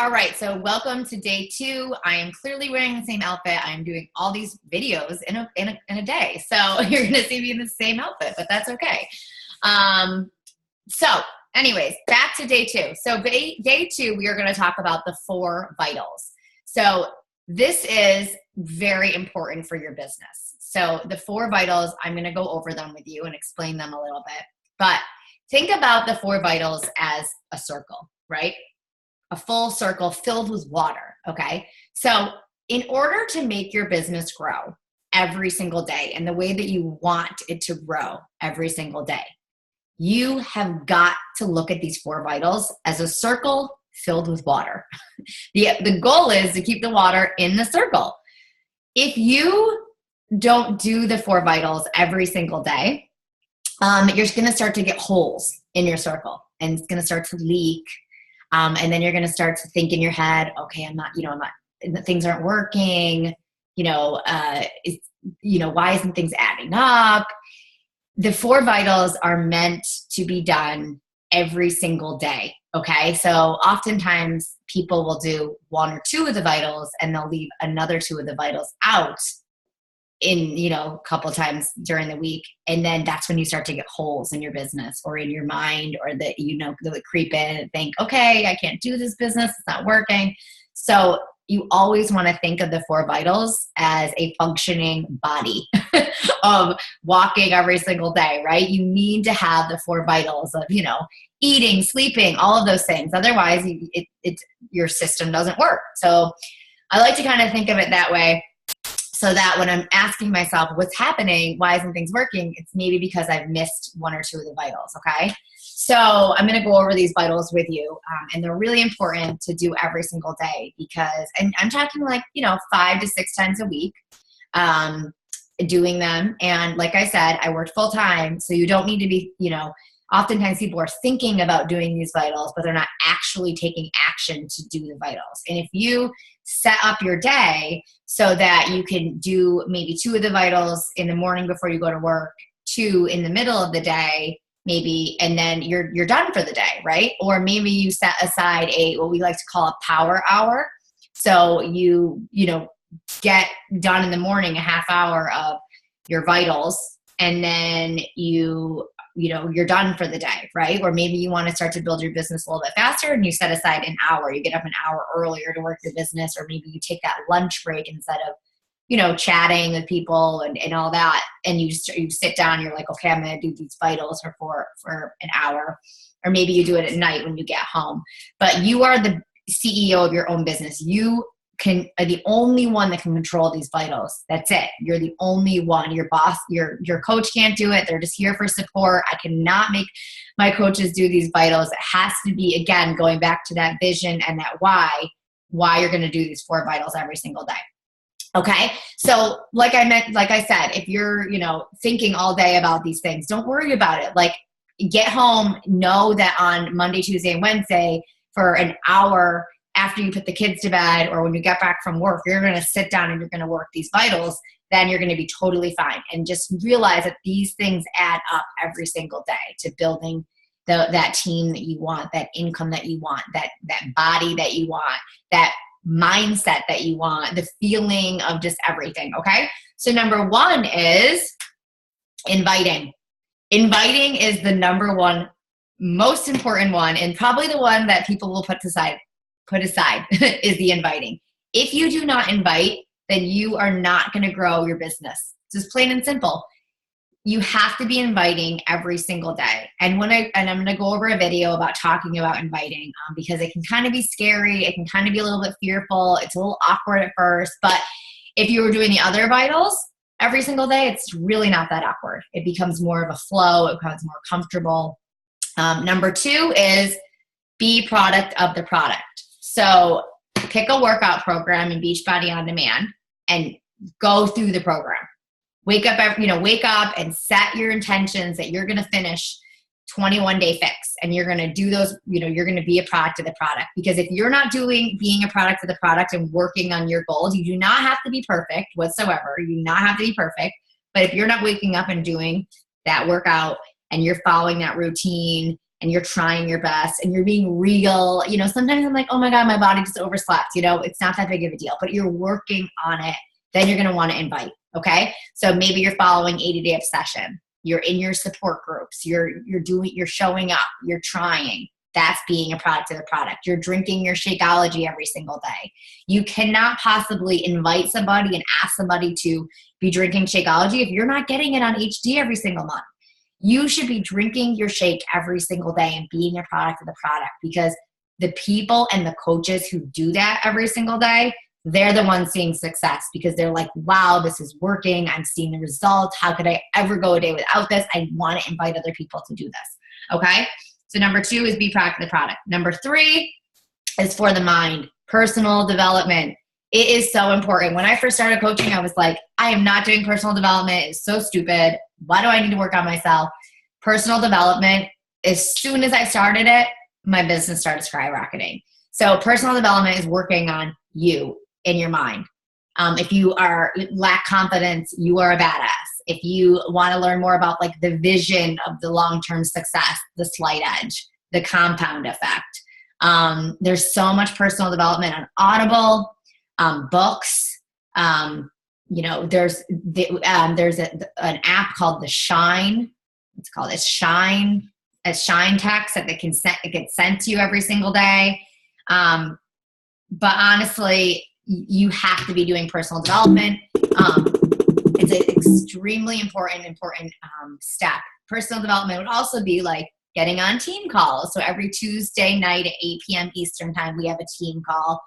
All right, so welcome to day 2. I am clearly wearing the same outfit. I'm doing all these videos in a day. So you're going to see me in the same outfit, but that's okay. So anyways, back to day 2. So day 2, we are going to talk about the 4 vitals. So this is very important for your business. So the 4 vitals, I'm going to go over them with you and explain them a little bit. But think about the 4 vitals as a circle, right? A full circle filled with water, okay? So in order to make your business grow every single day and the way that you want it to grow every single day, you have got to look at these 4 vitals as a circle filled with water. The goal is to keep the water in the circle. If you don't do the 4 vitals every single day, you're going to start to get holes in your circle and it's going to start to leak. And then you're going to start to think in your head, okay, things aren't working. Why isn't things adding up? The 4 vitals are meant to be done every single day. Okay. So oftentimes people will do 1 or 2 of the vitals and they'll leave another 2 of the vitals out in, a couple times during the week. And then that's when you start to get holes in your business or in your mind, or that, they'll creep in and think, okay, I can't do this business. It's not working. So you always want to think of the 4 vitals as a functioning body of walking every single day, right? You need to have the 4 vitals of, eating, sleeping, all of those things. Otherwise your system doesn't work. So I like to kind of think of it that way. So that when I'm asking myself what's happening, why isn't things working, it's maybe because I've missed 1 or 2 of the vitals, okay? So I'm going to go over these vitals with you, and they're really important to do every single day because, and I'm talking 5 to 6 times a week doing them. And like I said, I worked full time, so you don't need to be, oftentimes people are thinking about doing these vitals, but they're not actually taking action to do the vitals. And if you set up your day so that you can do maybe 2 of the vitals in the morning before you go to work, 2 in the middle of the day, maybe, and then you're done for the day, right? Or maybe you set aside what we like to call a power hour. So you get done in the morning, a half hour of your vitals, and then you're done for the day, right? Or maybe you want to start to build your business a little bit faster and you set aside an hour. You get up an hour earlier to work your business, or maybe you take that lunch break instead of, chatting with people and all that. And you sit down, you're like, okay, I'm going to do these vitals for an hour. Or maybe you do it at night when you get home. But you are the CEO of your own business. You are the only one that can control these vitals. That's it. You're the only one. Your boss, your coach can't do it. They're just here for support. I cannot make my coaches do these vitals. It has to be, again, going back to that vision and that why you're going to do these 4 vitals every single day. Okay. So like I said, if you're, thinking all day about these things, don't worry about it. Like, get home, know that on Monday, Tuesday, and Wednesday for an hour after you put the kids to bed or when you get back from work, you're going to sit down and you're going to work these vitals, then you're going to be totally fine. And just realize that these things add up every single day to building that team that you want, that income that you want, that body that you want, that mindset that you want, the feeling of just everything. Okay. So number 1 is inviting. Inviting is the number 1 most important one, and probably the one that people will put aside is the inviting. If you do not invite, then you are not going to grow your business. It's just plain and simple. You have to be inviting every single day. And I'm going to go over a video about talking about inviting because it can kind of be scary. It can kind of be a little bit fearful. It's a little awkward at first, but if you were doing the other vitals every single day, it's really not that awkward. It becomes more of a flow. It becomes more comfortable. Number 2 is be product of the product. So pick a workout program in Beachbody On Demand and go through the program. Wake up and set your intentions that you're going to finish 21-day fix, and you're going to do those, you're going to be a product of the product. Because if you're not being a product of the product and working on your goals, you do not have to be perfect whatsoever. You do not have to be perfect. But if you're not waking up and doing that workout and you're following that routine and you're trying your best and you're being real. You know, sometimes I'm like, oh my God, my body just overslept. You know, it's not that big of a deal, but you're working on it. Then you're going to want to invite. Okay. So maybe you're following 80-day obsession. You're in your support groups. You're showing up. You're trying. That's being a product of the product. You're drinking your Shakeology every single day. You cannot possibly invite somebody and ask somebody to be drinking Shakeology if you're not getting it on HD every single month. You should be drinking your shake every single day and being a product of the product, because the people and the coaches who do that every single day, they're the ones seeing success, because they're like, wow, this is working. I'm seeing the results. How could I ever go a day without this? I want to invite other people to do this. Okay. So number 2 is be product of the product. Number 3 is for the mind, personal development. It is so important. When I first started coaching, I was like, I am not doing personal development. It's so stupid. Why do I need to work on myself? Personal development, as soon as I started it, my business started skyrocketing. So personal development is working on you in your mind. If you lack confidence, you are a badass. If you want to learn more about like the vision of the long-term success, the slight edge, the compound effect, there's so much personal development on Audible, books. You know, there's an app called the Shine. It's Shine text that it gets sent to you every single day. But honestly, you have to be doing personal development. It's an extremely important step. Personal development would also be like getting on team calls. So every Tuesday night at 8 p.m. Eastern time, we have a team call.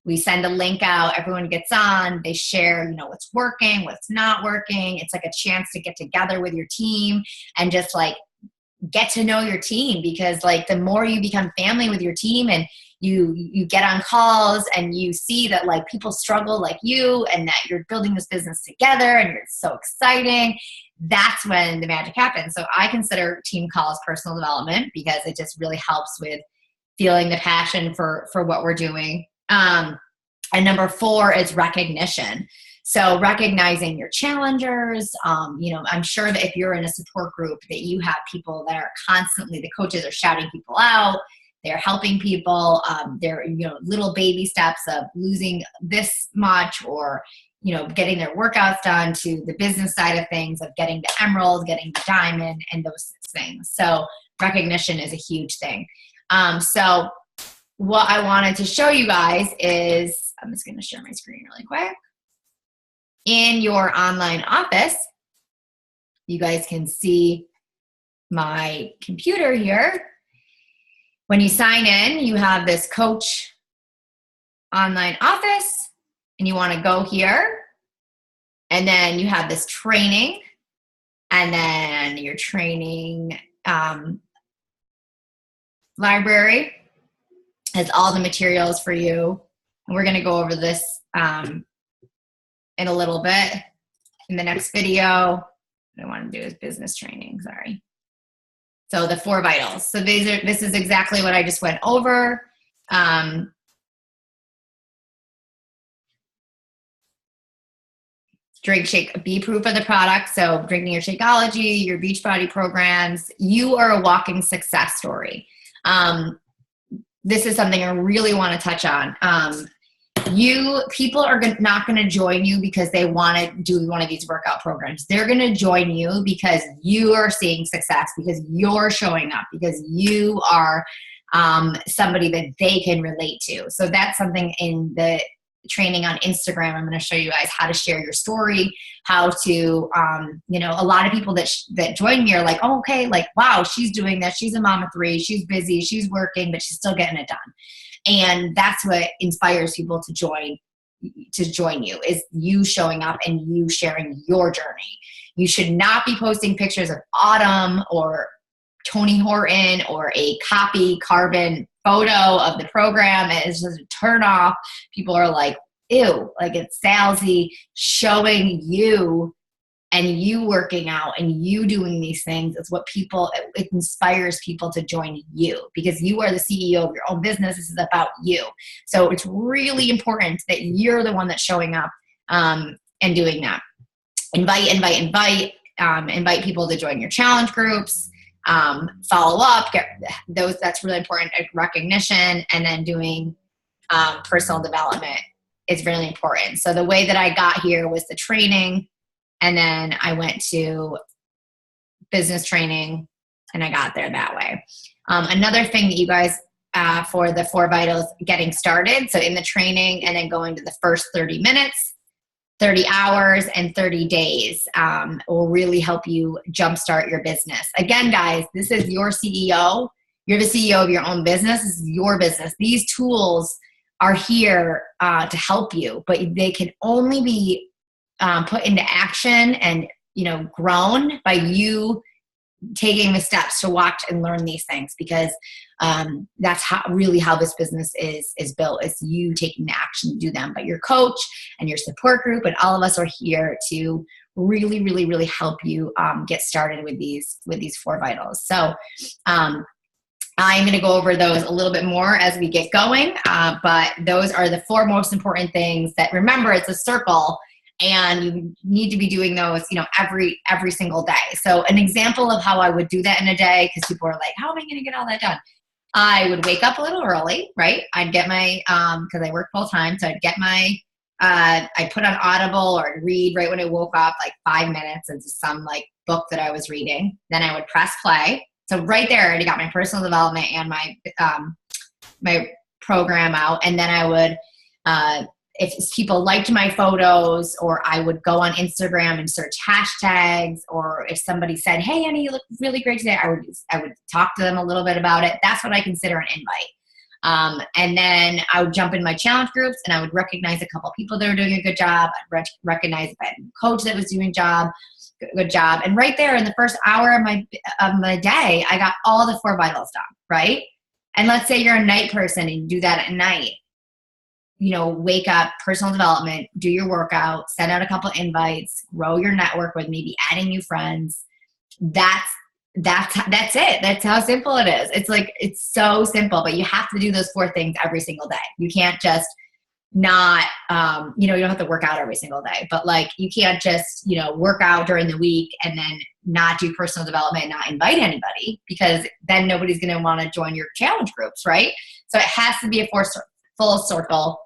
We send a link out. Everyone gets on. They share, you know, what's working, what's not working. It's like a chance to get together with your team and just like get to know your team, because like the more you become family with your team and you get on calls and you see that like people struggle like you and that you're building this business together and it's so exciting, that's when the magic happens. So I consider team calls personal development, because it just really helps with feeling the passion for what we're doing. And number 4 is recognition. So recognizing your challengers, you know, I'm sure that if you're in a support group that you have people that are constantly, the coaches are shouting people out, they're helping people, they're, you know, little baby steps of losing this much, or, you know, getting their workouts done, to the business side of things of getting the emerald, getting the diamond, and those things. So recognition is a huge thing. So what I wanted to show you guys is, I'm just going to share my screen really quick. In your online office, you guys can see my computer here. When you sign in, you have this coach online office, and you want to go here. And then you have this training, and then your training library has all the materials for you. And we're going to go over this in a little bit in the next video. What I want to do is business training, sorry. So the 4 vitals. So this is exactly what I just went over. Drink, shake, be proof of the product. So drinking your Shakeology, your Beachbody programs, you are a walking success story. This is something I really want to touch on. People are not going to join you because they want to do one of these workout programs. They're going to join you because you are seeing success, because you're showing up, because you are somebody that they can relate to. So that's something in the training on Instagram. I'm going to show you guys how to share your story, how to, you know, a lot of people that join me are like, oh, okay, like, wow, she's doing this. She's a mom of 3. She's busy. She's working, but she's still getting it done. And that's what inspires people to join you, is you showing up and you sharing your journey. You should not be posting pictures of Autumn or Tony Horton or a copy carbon photo of the program. It's just a turn off. People are like, ew, like it's salesy. Showing you and you working out and you doing these things is what it inspires people to join you, because you are the CEO of your own business. This is about you. So it's really important that you're the one that's showing up and doing that. Invite people to join your challenge groups. follow up, get those, that's really important, recognition, and then doing personal development is really important. So the way that I got here was the training, and then I went to business training, and I got there that way. Another thing that you guys, for the 4 vitals, getting started, so in the training and then going to the first 30 minutes, 30 hours, and 30 days will really help you jumpstart your business. Again, guys, this is your CEO. You're the CEO of your own business. This is your business. These tools are here to help you, but they can only be put into action and, grown by you taking the steps to watch and learn these things, because that's how this business is built, is you taking the action to do them. But your coach and your support group and all of us are here to really, really, really help you get started with these 4 vitals. So I'm going to go over those a little bit more as we get going, but those are the 4 most important things that, remember, it's a circle, and you need to be doing those, every single day. So an example of how I would do that in a day, because people are like, how am I going to get all that done? I would wake up a little early, right? I'd get my, because I work full time, so I'd get my, I'd put on Audible, or I'd read right when I woke up, like 5 minutes into some book that I was reading. Then I would press play. So right there, I already got my personal development and my program out. And then I would, if people liked my photos, or I would go on Instagram and search hashtags, or if somebody said, hey, Annie, you look really great today, I would talk to them a little bit about it. That's what I consider an invite. And then I would jump in my challenge groups, and I would recognize a couple people that were doing a good job. I'd recognize if I had a coach that was doing good job. And right there in the first hour of my day, I got all the 4 vitals done, right? And let's say you're a night person and you do that at night. Wake up, personal development, do your workout, send out a couple invites, grow your network with maybe adding new friends. That's it. That's how simple it is. It's so simple, but you have to do those 4 things every single day. You can't just not, you don't have to work out every single day, but you can't just, work out during the week and then not do personal development, not invite anybody, because then nobody's going to want to join your challenge groups, right? So it has to be a full circle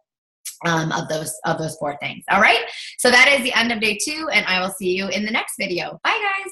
of those 4 things. All right. So that is the end of day 2, and I will see you in the next video. Bye, guys.